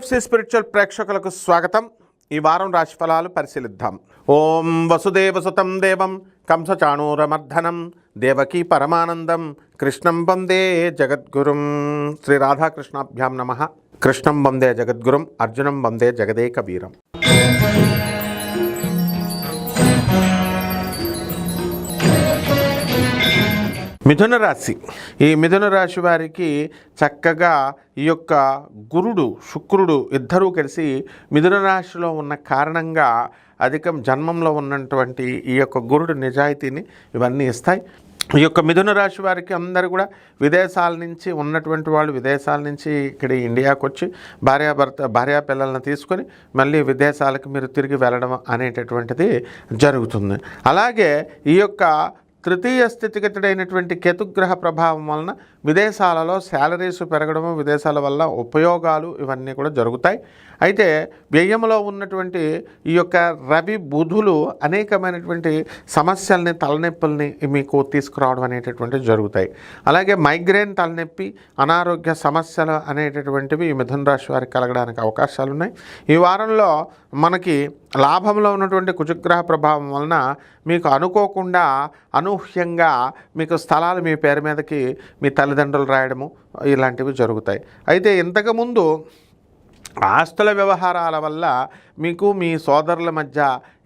NFC spiritual ప్రేక్షకులకు స్వాగతం. ఈ వారం రాశిఫలాలు పరిశీలిద్దాం. ఓం వసుదేవసుతం దేవం కంసచాణూరమర్ధనం దేవకీ పరమానందం కృష్ణం వందే జగద్గురుం. శ్రీ రాధాకృష్ణాభ్యాం నమః. కృష్ణం వందే జగద్గురుం, అర్జునం వందే జగదేక వీరం. మిథున రాశి. ఈ మిథున రాశి వారికి చక్కగా ఈ యొక్క గురుడు శుక్రుడు ఇద్దరూ కలిసి మిథున రాశిలో ఉన్న కారణంగా అధికం జన్మంలో ఉన్నటువంటి ఈ యొక్క గురుడు నిజాయితీని ఇవన్నీ ఇస్తాయి. ఈ యొక్క మిథున రాశి వారికి అందరూ కూడా విదేశాల నుంచి ఉన్నటువంటి వాళ్ళు విదేశాల నుంచి ఇక్కడ ఇండియాకు వచ్చి భార్యా పిల్లలను తీసుకొని మళ్ళీ విదేశాలకు మీరు తిరిగి వెళ్ళడం అనేటటువంటిది జరుగుతుంది. అలాగే ఈ యొక్క తృతీయ స్థితిగతుడైనటువంటి కేతుగ్రహ ప్రభావం వలన విదేశాలలో శాలరీస్ పెరగడము, విదేశాల వల్ల ఉపయోగాలు ఇవన్నీ కూడా జరుగుతాయి. అయితే వ్యయంలో ఉన్నటువంటి ఈ యొక్క రవి బుధులు అనేకమైనటువంటి సమస్యల్ని, తలనొప్పుల్ని మీకు తీసుకురావడం అనేటటువంటివి జరుగుతాయి. అలాగే మైగ్రేన్, తలనొప్పి, అనారోగ్య సమస్యలు అనేటటువంటివి ఈ మిథున రాశి వారికి కలగడానికి అవకాశాలు ఉన్నాయి. ఈ వారంలో మనకి లాభంలో ఉన్నటువంటి కుజగ్రహ ప్రభావం వలన మీకు అనుకోకుండా అనూహ్యంగా మీకు స్థలాలు మీ పేరు మీదకి మీ తల్లిదండ్రులు రాయడము ఇలాంటివి జరుగుతాయి. అయితే ఇంతకుముందు ఆస్తుల వ్యవహారాల వల్ల మీకు మీ సోదరుల మధ్య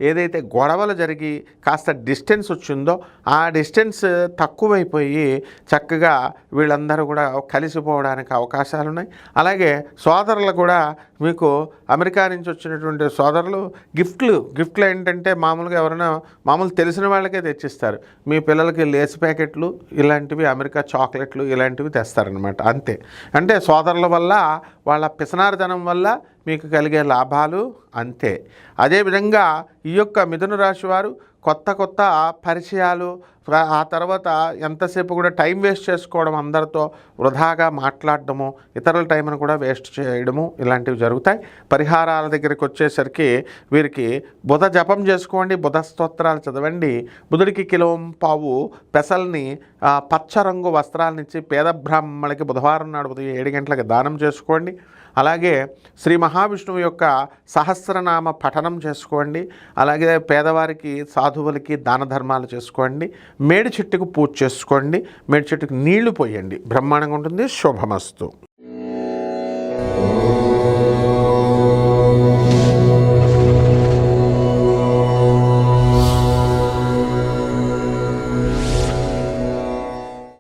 ఏదైతే గొడవలు జరిగి కాస్త డిస్టెన్స్ వచ్చిందో ఆ డిస్టెన్స్ తక్కువైపోయి చక్కగా వీళ్ళందరూ కూడా కలిసిపోవడానికి అవకాశాలు ఉన్నాయి. అలాగే సోదరులు కూడా మీకు అమెరికా నుంచి వచ్చినటువంటి సోదరులు గిఫ్ట్లు ఏంటంటే మామూలుగా ఎవరైనా మామూలు తెలిసిన వాళ్ళకే తెచ్చిస్తారు. మీ పిల్లలకి లేస్ ప్యాకెట్లు ఇలాంటివి, అమెరికా చాక్లెట్లు ఇలాంటివి తెస్తారనమాట. అంతే. అంటే సోదరుల వల్ల వాళ్ళ పిసనారితనం వల్ల మీకు కలిగే లాభాలు అంతే. అదేవిధంగా ఈ యొక్క మిథున రాశి వారు కొత్త పరిచయాలు, ఆ తర్వాత ఎంతసేపు కూడా టైం వేస్ట్ చేసుకోవడం, అందరితో వృధాగా మాట్లాడడము, ఇతరుల టైంను కూడా వేస్ట్ చేయడము ఇలాంటివి జరుగుతాయి. పరిహారాల దగ్గరికి వచ్చేసరికి వీరికి బుధ జపం చేసుకోండి, బుధ స్తోత్రాలు చదవండి. బుధుడికి కిలోంపావు పెసల్ని పచ్చ రంగు వస్త్రాలనిచ్చి పేద బ్రాహ్మణులకి బుధవారం నాడు ఉదయం 7 గంటలకు దానం చేసుకోండి. అలాగే శ్రీ మహావిష్ణువు యొక్క సహస్రనామ పఠనం చేసుకోండి. అలాగే పేదవారికి, సాధువులకి దాన ధర్మాలు చేసుకోండి. మేడి చెట్టుకు పూజ చేసుకోండి. మేడి చెట్టుకు నీళ్లు పోయండి. బ్రహ్మాండంగా ఉంటుంది. శుభమస్తు.